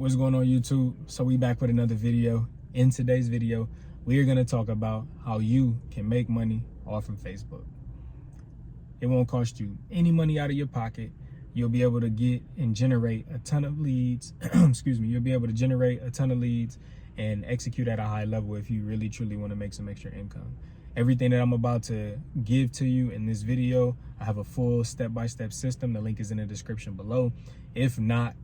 What's going on, YouTube? So we back with another video. In today's video, we are going to talk about how you can make money off from Facebook. It won't cost you any money out of your pocket. You'll be able to get and generate a ton of leads. Excuse me. You'll be able to generate a ton of leads and execute at a high level if you really truly want to make some extra income. Everything that I'm about to give to you in this video, I have a full step-by-step system. The link is in the description below. If not,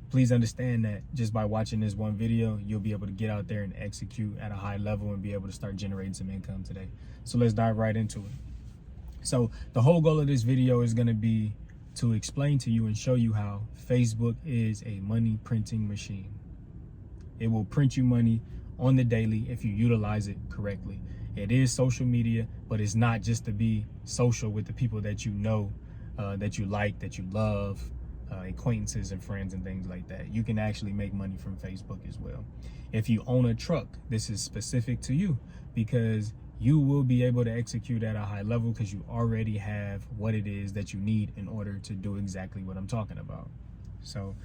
please understand that just by watching this one video, you'll be able to get out there and execute at a high level and be able to start generating some income today. So let's dive right into it. So the whole goal of this video is going to be to explain to you and show you how Facebook is a money printing machine. It will print you money on the daily if you utilize it correctly. It is social media, but it's not just to be social with the people that you know, that you like, that you love, acquaintances and friends and things like that. You can actually make money from Facebook as well. If you own a truck, this is specific to you because you will be able to execute at a high level because you already have what it is that you need in order to do exactly what I'm talking about. So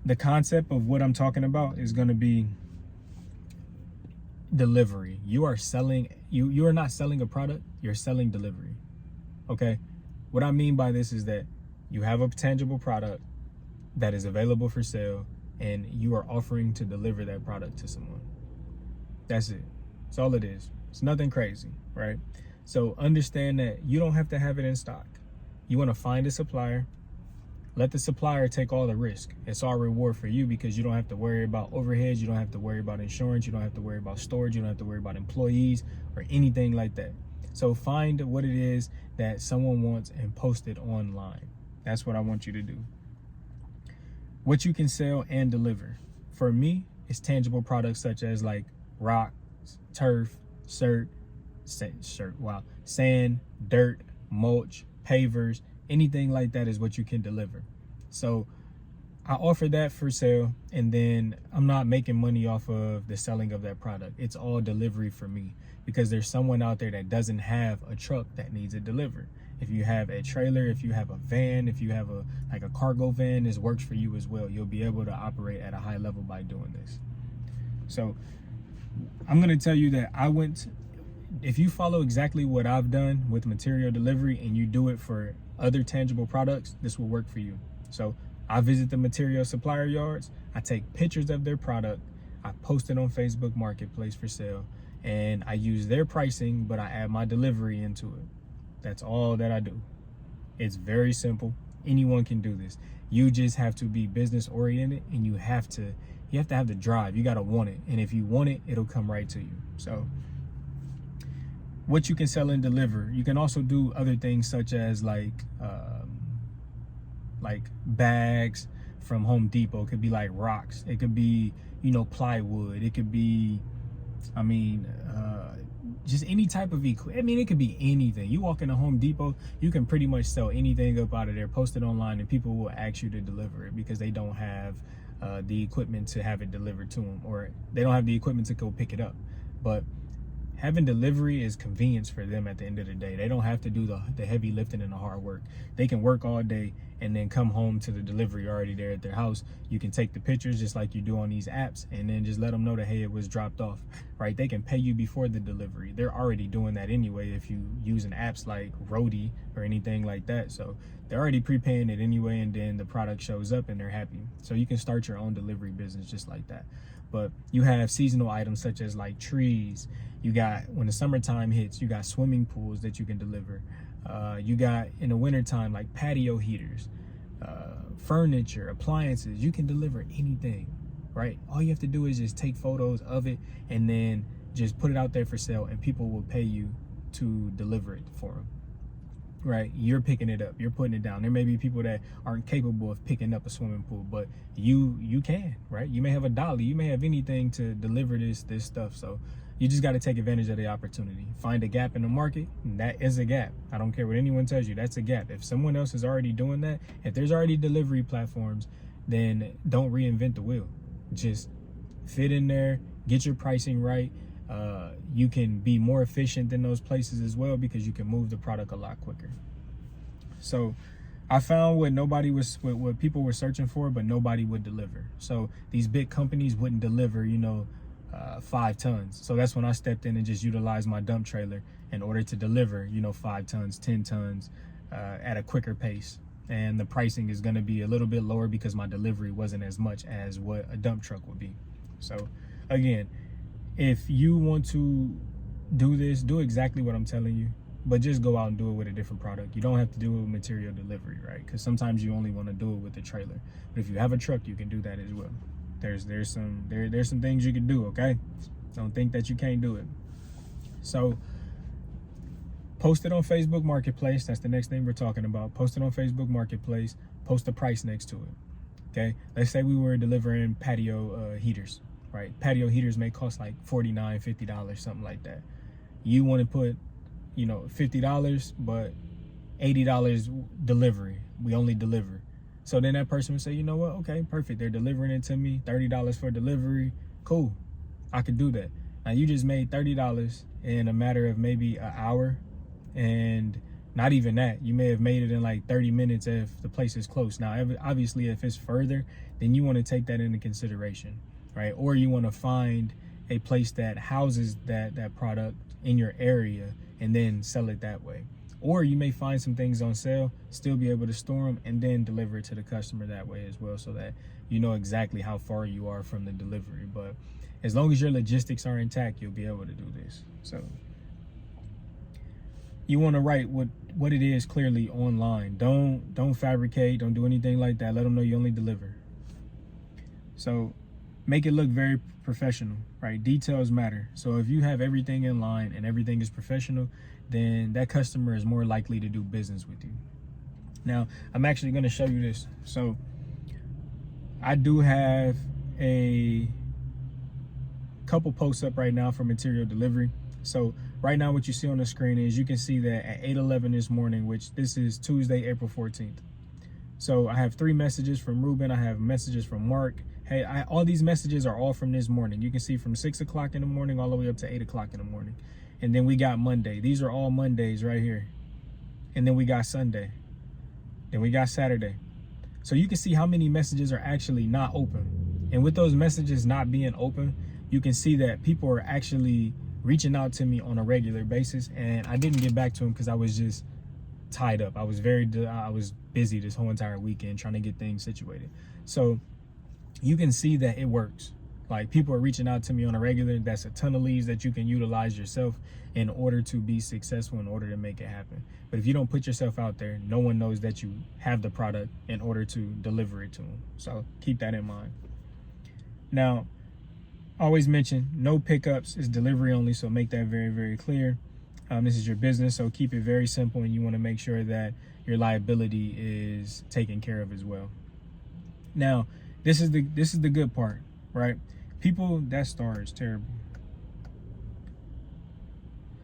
the concept of what I'm talking about is going to be delivery. You are selling, you are not selling a product, you're selling delivery. Okay. What I mean by this is that you have a tangible product that is available for sale and you are offering to deliver that product to someone. That's it. That's all it is. It's nothing crazy, right? So understand that you don't have to have it in stock. You want to find a supplier, let the supplier take all the risk. It's all reward for you because you don't have to worry about overheads. You don't have to worry about insurance. You don't have to worry about storage. You don't have to worry about employees or anything like that. So find what it is that someone wants and post it online. That's what I want you to do. What you can sell and deliver. For me, it's tangible products such as like rocks, turf, sand, dirt, mulch, pavers, anything like that is what you can deliver. So I offer that for sale, and then I'm not making money off of the selling of that product. It's all delivery for me because there's someone out there that doesn't have a truck that needs it delivered. If you have a trailer, if you have a van, if you have a cargo van, this works for you as well. You'll be able to operate at a high level by doing this. So I'm going to tell you that if you follow exactly what I've done with material delivery and you do it for other tangible products, this will work for you. So I visit the material supplier yards, I take pictures of their product, I post it on Facebook Marketplace for sale, and I use their pricing, but I add my delivery into it. That's all that I do. It's very simple. Anyone can do this. You just have to be business oriented, and you have to have the drive. You got to want it. And if you want it, it'll come right to you. So what you can sell and deliver. You can also do other things such as like bags from Home Depot. It could be like rocks. It could be, plywood. It could be, just any type of equipment. It could be anything. You walk into Home Depot, you can pretty much sell anything up out of there, post it online, and people will ask you to deliver it because they don't have the equipment to have it delivered to them, or they don't have the equipment to go pick it up. But having delivery is convenience for them at the end of the day. They don't have to do the heavy lifting and the hard work. They can work all day and then come home to the delivery already there at their house. You can take the pictures just like you do on these apps and then just let them know that, hey, it was dropped off, right? They can pay you before the delivery. They're already doing that anyway if you using apps like Roadie or anything like that. So they're already prepaying it anyway, and then the product shows up and they're happy. So you can start your own delivery business just like that. But you have seasonal items such as like trees. You got, when the summertime hits, you got swimming pools that you can deliver. You got in the wintertime, like patio heaters, furniture, appliances. You can deliver anything, right? All you have to do is just take photos of it and then just put it out there for sale, and people will pay you to deliver it for them, right? You're picking it up, you're putting it down. There may be people that aren't capable of picking up a swimming pool, but you can, right? You may have a dolly, you may have anything to deliver this stuff. So you just got to take advantage of the opportunity. Find a gap in the market, and that is a gap. I don't care what anyone tells you, that's a gap. If someone else is already doing that, if there's already delivery platforms, then don't reinvent the wheel. Just fit in there, get your pricing right. You can be more efficient than those places as well because you can move the product a lot quicker. So I found what people were searching for, but nobody would deliver. So these big companies wouldn't deliver, 5 tons. So that's when I stepped in and just utilized my dump trailer in order to deliver, 5 tons, 10 tons at a quicker pace. And the pricing is going to be a little bit lower because my delivery wasn't as much as what a dump truck would be. So again, if you want to do this, do exactly what I'm telling you, but just go out and do it with a different product. You don't have to do it with material delivery, right? Because sometimes you only want to do it with the trailer. But if you have a truck, you can do that as well. There's some things you can do, okay? Don't think that you can't do it. So post it on Facebook Marketplace. That's the next thing we're talking about. Post it on Facebook Marketplace. Post the price next to it, okay? Let's say we were delivering patio heaters, right? Patio heaters may cost like $49, $50, something like that. You want to put, $50, but $80 delivery. We only deliver. So then that person would say, you know what? Okay, perfect. They're delivering it to me. $30 for delivery. Cool. I could do that. Now you just made $30 in a matter of maybe an hour, and not even that. You may have made it in like 30 minutes if the place is close. Now, obviously, if it's further, then you want to take that into consideration, right? Or you want to find a place that houses that product in your area and then sell it that way. Or you may find some things on sale, still be able to store them, and then deliver it to the customer that way as well, so that you know exactly how far you are from the delivery. But as long as your logistics are intact, you'll be able to do this. So you want to write what it is clearly online. Don't fabricate. Don't do anything like that. Let them know you only deliver. So make it look very professional, right? Details matter. So if you have everything in line and everything is professional, then that customer is more likely to do business with you. Now, I'm actually going to show you this. So I do have a couple posts up right now for material delivery. So right now what you see on the screen is you can see that at 8:11 this morning, which this is Tuesday, April 14th. So I have 3 messages from Ruben. I have messages from Mark. Hey, all these messages are all from this morning. You can see from 6 o'clock in the morning all the way up to 8 o'clock in the morning. And then we got Monday. These are all Mondays right here. And then we got Sunday. Then we got Saturday. So you can see how many messages are actually not open. And with those messages not being open, you can see that people are actually reaching out to me on a regular basis. And I didn't get back to them because I was just tied up. I was busy this whole entire weekend trying to get things situated. So you can see that it works. Like, people are reaching out to me on a regular. That's a ton of leads that you can utilize yourself in order to be successful, in order to make it happen. But if you don't put yourself out there, no one knows that you have the product in order to deliver it to them. So keep that in mind. Now, always mention no pickups, is delivery only. So make that very, very clear. This is your business, so keep it very simple, and you want to make sure that your liability is taken care of as well. Now, this is the good part, right? That star is terrible.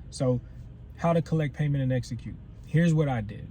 So how to collect payment and execute. Here's what I did.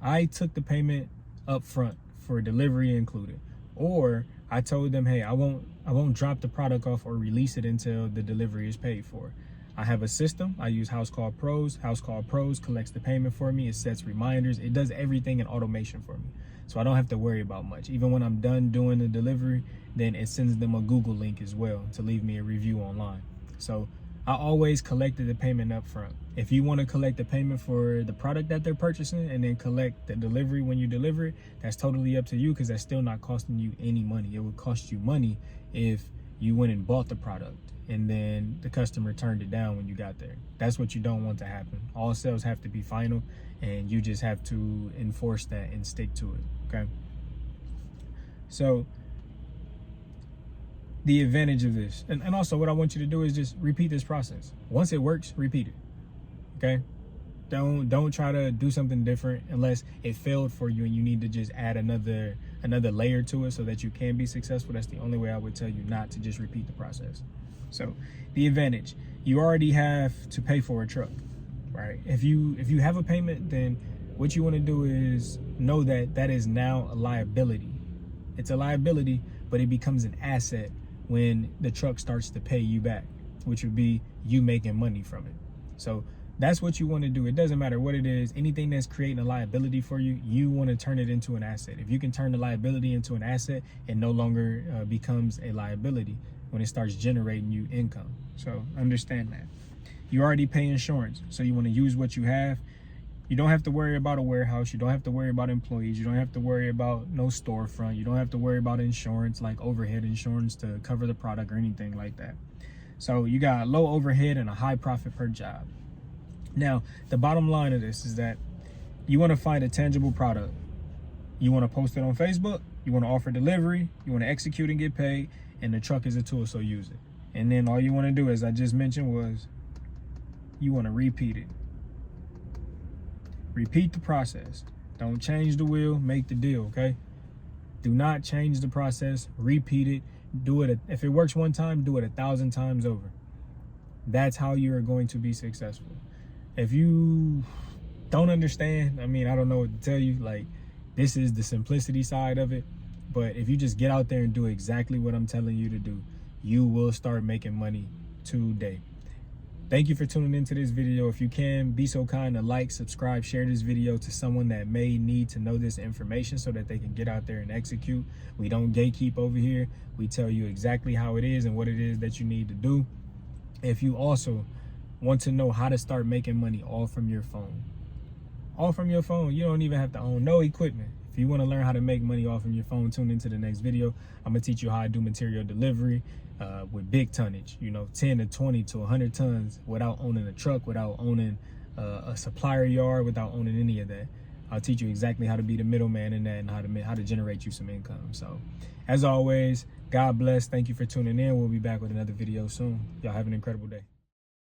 I took the payment up front for delivery included, or I told them, hey, I won't drop the product off or release it until the delivery is paid for. I have a system. I use House Call Pros. House Call Pros collects the payment for me. It sets reminders. It does everything in automation for me. So I don't have to worry about much. Even when I'm done doing the delivery, then it sends them a Google link as well to leave me a review online. So I always collected the payment up front. If you want to collect the payment for the product that they're purchasing and then collect the delivery when you deliver it, that's totally up to you, because that's still not costing you any money. It would cost you money if you went and bought the product and then the customer turned it down when you got there. That's what you don't want to happen. All sales have to be final, and you just have to enforce that and stick to it, okay? So the advantage of this, and also what I want you to do is just repeat this process. Once it works, repeat it, okay? Don't try to do something different unless it failed for you and you need to just add another layer to it so that you can be successful. That's the only way I would tell you not to just repeat the process. So the advantage, you already have to pay for a truck, right? If you have a payment, then what you want to do is know that that is now a liability. It's a liability, but it becomes an asset when the truck starts to pay you back, which would be you making money from it. So That's what you want to do. It doesn't matter what it is. Anything that's creating a liability for you, you want to turn it into an asset. If you can turn the liability into an asset, it no longer becomes a liability when it starts generating you income. So understand that. You already pay insurance, so you want to use what you have. You don't have to worry about a warehouse. You don't have to worry about employees. You don't have to worry about no storefront. You don't have to worry about insurance, like overhead insurance to cover the product or anything like that. So you got low overhead and a high profit per job. Now, the bottom line of this is that you want to find a tangible product. You want to post it on Facebook. You want to offer delivery. You want to execute and get paid. And the truck is a tool, so use it. And then all you want to do, as I just mentioned, was you want to repeat it. Repeat the process. Don't change the wheel, make the deal, okay? Do not change the process. Repeat it. Do it. If it works one time, do it 1,000 times over. That's how you are going to be successful. If you don't understand, I mean, I don't know what to tell you. Like, this is the simplicity side of it. But if you just get out there and do exactly what I'm telling you to do, you will start making money today. Thank you for tuning into this video. If you can, be so kind to like, subscribe, share this video to someone that may need to know this information so that they can get out there and execute. We don't gatekeep over here. We tell you exactly how it is and what it is that you need to do. If you also want to know how to start making money all from your phone, you don't even have to own no equipment. If you want to learn how to make money off of your phone, tune into the next video. I'm gonna teach you how to do material delivery with big tonnage, 10 to 20 to 100 tons without owning a truck, without owning a supplier yard, without owning any of that. I'll teach you exactly how to be the middleman in that and how to generate you some income. So as always, God bless. Thank you for tuning in. We'll be back with another video soon. Y'all have an incredible day.